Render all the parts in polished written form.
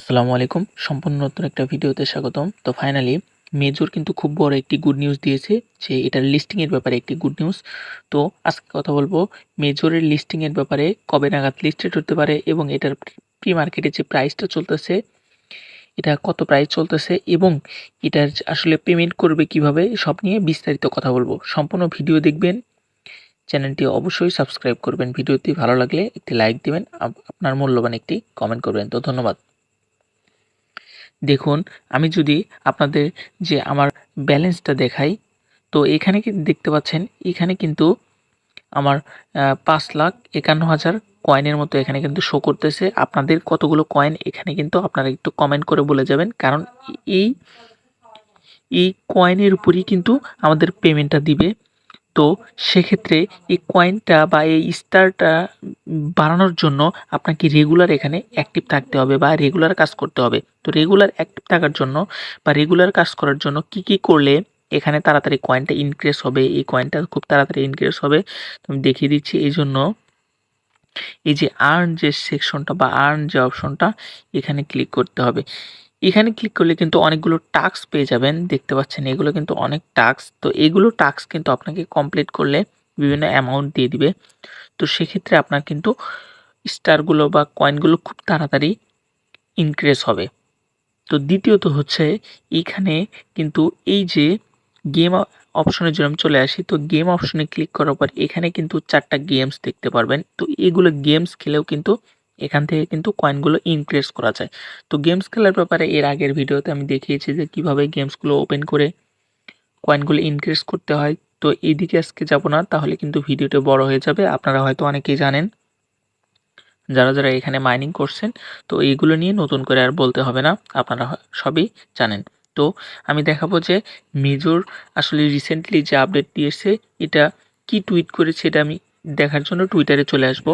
আসসালামু আলাইকুম। সম্পূর্ণ নতুন একটা ভিডিওতে স্বাগতম। তো ফাইনালি মেজর কিন্তু খুব বড় একটি গুড নিউজ দিয়েছে যে এটার লিস্টিং এর ব্যাপারে একটি গুড নিউজ। তো আজকে কথা বলবো মেজরের লিস্টিং এর ব্যাপারে, কবে নাগাদ লিস্টেড হতে পারে এবং এটার প্রি মার্কেটে যে প্রাইসটা চলতেছে, এটা কত প্রাইস চলতেছে এবং এটার আসলে পেমেন্ট করবে কিভাবে, সব নিয়ে বিস্তারিত কথা বলবো। সম্পূর্ণ ভিডিও দেখবেন, চ্যানেলটি অবশ্যই সাবস্ক্রাইব করবেন। ভিডিওটি ভালো লাগলে একটি লাইক দিবেন, আপনার মূল্যবান একটি কমেন্ট করবেন। তো ধন্যবাদ। দেখুন, আমি যদি আপনাদের যে আমার ব্যালেন্সটা দেখাই, তো এখানে দেখতে পাচ্ছেন, এখানে কিন্তু আমার ৫,৫১,০০০ কয়েনের মতো এখানে কিন্তু শো করতেছে। আপনাদের কতগুলো কয়েন এখানে কিন্তু আপনারা একটু কমেন্ট করে বলে যাবেন, কারণ এই এই কয়েনের উপরই কিন্তু আমাদের পেমেন্টটা দিবে। তো সেক্ষেত্রে এই কয়েনটা বা এই স্টারটা বাড়ানোর জন্য আপনাকে রেগুলার এখানে অ্যাক্টিভ থাকতে হবে বা রেগুলার কাজ করতে হবে। তো রেগুলার অ্যাক্টিভ থাকার জন্য বা রেগুলার কাজ করার জন্য কি করলে এখানে তাড়াতাড়ি কয়েনটা ইনক্রিজ হবে, এই কয়েনটা খুব তাড়াতাড়ি ইনক্রিজ হবে তো আমি দেখিয়ে দিচ্ছি। এই জন্য এই যে আর্ন যে সেকশনটা বা আর্ন যে অপশনটা, এখানে ক্লিক করতে হবে। এখানে ক্লিক করলে কিন্তু অনেকগুলো টাস্ক পেয়ে যাবেন, দেখতে পাচ্ছেন এগুলো কিন্তু অনেক টাস্ক। তো এগুলো টাস্ক কিন্তু আপনাকে কমপ্লিট করলে বিভিন্ন অ্যামাউন্ট দিয়ে দিবে। তো সেক্ষেত্রে আপনার কিন্তু স্টারগুলো বা কয়েনগুলো খুব তাড়াতাড়ি ইনক্রিজ হবে। তো দ্বিতীয়ত হচ্ছে, এইখানে কিন্তু এই যে গেম অপশনের জন্য আমি চলে আসি। তো গেম অপশনে ক্লিক করার পর এখানে কিন্তু 4টা গেমস দেখতে পারবেন। তো এগুলো গেমস খেলেও কিন্তু এখান থেকে কিন্তু কয়েনগুলো ইনক্রিজ করা যায়। তো গেমস খেলার ব্যাপারে এর আগের ভিডিওতে আমি দেখিয়েছি যে কিভাবে গেমসগুলো ওপেন করে কয়েনগুলো ইনক্রিজ করতে হয়। তো এইদিকে আজকে যাব না, তাহলে কিন্তু ভিডিওটা বড় হয়ে যাবে। আপনারা হয়তো অনেকেই জানেন, যারা এখানে মাইনিং করছেন। তো এইগুলো নিয়ে নতুন করে আর বলতে হবে না, আপনারা সবই জানেন। তো আমি দেখাবো যে মেজর আসলে রিসেন্টলি যে আপডেট দিয়েছে, এটা কি টুইট করেছে এটা আমি দেখার জন্য টুইটারে চলে আসব।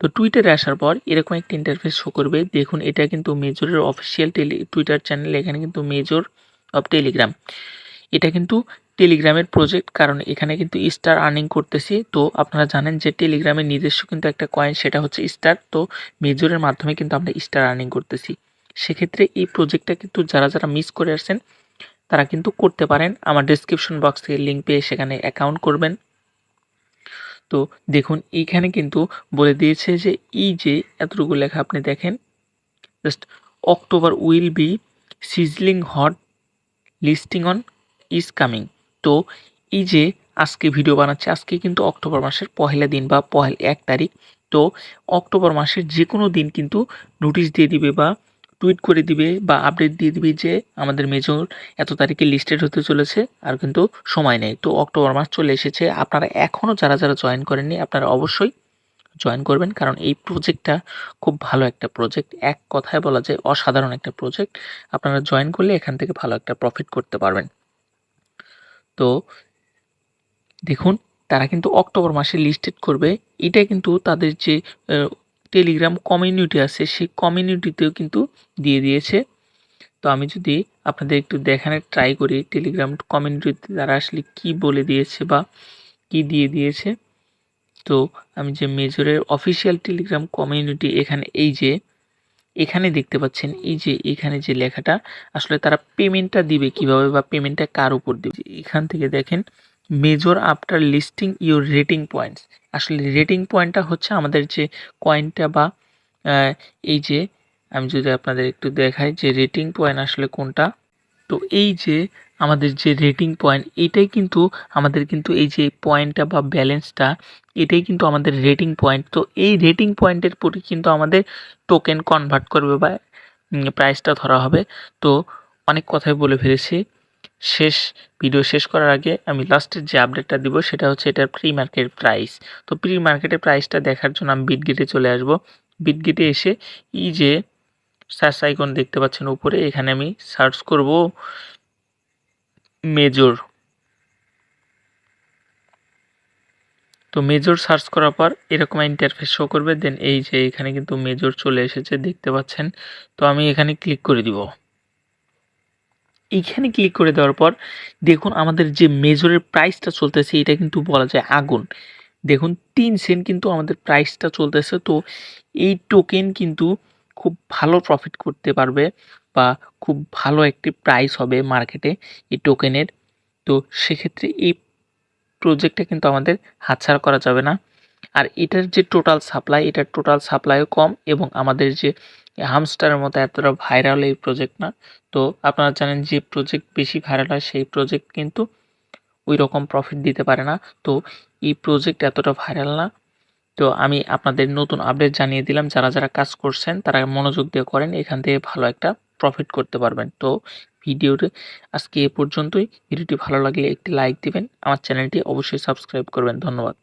তো টুইটারে আসার পর এরকম একটা ইন্টারফেস শো করবে। দেখুন, এটা কিন্তু মেজরের অফিসিয়াল টুইটার চ্যানেল। এখানে কিন্তু মেজর অফ টেলিগ্রাম, এটা কিন্তু টেলিগ্রামের প্রজেক্ট, কারণ এখানে কিন্তু স্টার আর্নিং করতেছি। তো আপনারা জানেন যে টেলিগ্রামের নিজস্ব কিন্তু একটা কয়েন, সেটা হচ্ছে স্টার। তো মেজরের মাধ্যমে কিন্তু আমরা স্টার আর্নিং করতেছি। সেক্ষেত্রে এই প্রজেক্টটা কিন্তু যারা মিস করে আসছেন তারা কিন্তু করতে পারেন। আমার ডেসক্রিপশন বক্স থেকে লিঙ্ক পেয়ে সেখানে অ্যাকাউন্ট করবেন। তো দেখুন, এইখানে কিন্তু বলে দিয়েছে যে এই যে এতটুকু লেখা আপনি দেখেন, just October will be sizzling hot, listing on is coming. তো এই যে আজকে ভিডিও বানাচ্ছে, আজকে কিন্তু অক্টোবর মাসের পহেলা দিন বা 1 তারিখ। তো অক্টোবর মাসের যে কোনো দিন কিন্তু নোটিশ দিয়ে দিবে বা টুইট করে দিবে বা আপডেট দিয়ে দিবে যে আমাদের মেজর এত তারিখে লিস্টেড হতে চলেছে, আর কিন্তু সময় নেই। তো অক্টোবর মাস চলে এসেছে। আপনারা এখনও যারা জয়েন করেননি, আপনারা অবশ্যই জয়েন করবেন, কারণ এই প্রজেক্টটা খুব ভালো একটা প্রজেক্ট। এক কথায় বলা যায় অসাধারণ একটা প্রজেক্ট। আপনারা জয়েন করলে এখান থেকে ভালো একটা প্রফিট করতে পারবেন। তো দেখুন, তারা কিন্তু অক্টোবর মাসে লিস্টেড করবে। এটা কিন্তু তাদের যে টেলিগ্রাম কমিউনিটি আছে, সেই কমিউনিটিতেও কিন্তু দিয়ে দিয়েছে। তো আমি যদি আপনাদের একটু দেখানোর ট্রাই করি টেলিগ্রাম কমিউনিটিতে তারা আসলে কি বলে দিয়েছে বা কি দিয়ে দিয়েছে। তো আমি যে মেজরের অফিসিয়াল টেলিগ্রাম কমিউনিটি, এখানে এই যে এখানে দেখতে পাচ্ছেন, এই যে এখানে যে লেখাটা, আসলে তারা পেমেন্টটা দিবে কিভাবে বা পেমেন্টটা কার উপর দিবে, এখান থেকে দেখেন major after listing your rating points. আসলে রেটিং পয়েন্টটা হচ্ছে আমাদের যে কয়েনটা বা এই যে আমি যদি আপনাদের একটু দেখাই যে রেটিং পয়েন্ট আসলে কোনটা। তো এই যে আমাদের যে রেটিং পয়েন্ট, এটাই কিন্তু আমাদের কিন্তু এই যে পয়েন্টটা বা ব্যালেন্সটা, এটাই কিন্তু আমাদের রেটিং পয়েন্ট। তো এই রেটিং পয়েন্টের প্রতি কিন্তু আমাদের টোকেন কনভার্ট করবে বা প্রাইসটা ধরা হবে। তো অনেক কথাই বলে ফেলেছি। ভিডিও শেষ করার আগে আমি লাস্টের যে আপডেটটা দিব সেটা হচ্ছে এটার প্রি মার্কেট প্রাইস। তো প্রি মার্কেটের প্রাইসটা দেখার জন্য আমি বিটগেটে চলে আসব। বিটগেটে এসে এই যে সার্চ আইকন দেখতে পাচ্ছেন উপরে, এখানে আমি সার্চ করব মেজর। তো মেজর সার্চ করার পর এরকম ইন্টারফেস শো করবে। দেন এই যে এখানে কিন্তু মেজর চলে এসেছে, দেখতে পাচ্ছেন। তো আমি এখানে ক্লিক করে দিব। এইখানে ক্লিক করে দেওয়ার পর দেখুন আমাদের যে মেজরের প্রাইসটা চলতেছে, এটা কিন্তু বলা যায় আগুন। দেখুন 3 সেন্ট কিন্তু আমাদের প্রাইসটা চলতেছে। তো এই টোকেন কিন্তু খুব ভালো প্রফিট করতে পারবে বা খুব ভালো একটি প্রাইস হবে মার্কেটে এই টোকেনের। তো সেক্ষেত্রে এই প্রজেক্টটা কিন্তু আমাদের হাতছাড়া করা যাবে না। আর এটার যে এটার টোটাল সাপ্লাইও কম এবং আমাদের যে হামস্টারের মতো এতটা ভাইরাল এই প্রজেক্ট না। তো আপনারা জানেন যে প্রজেক্ট বেশি ভাইরাল হয় সেই প্রজেক্ট কিন্তু ওই রকম প্রফিট দিতে পারে না। তো এই প্রজেক্ট এতটা ভাইরাল না। তো আমি আপনাদের নতুন আপডেট জানিয়ে দিলাম। যারা কাজ করছেন তারা মনোযোগ দিয়ে করেন। এখান থেকে ভালো একটা প্রফিট করতে পারবেন। তো ভিডিওটি আজকে এ পর্যন্তই। ভিডিওটি ভালো লাগলে একটি লাইক দিবেন। আমার চ্যানেলটি অবশ্যই সাবস্ক্রাইব করবেন। ধন্যবাদ।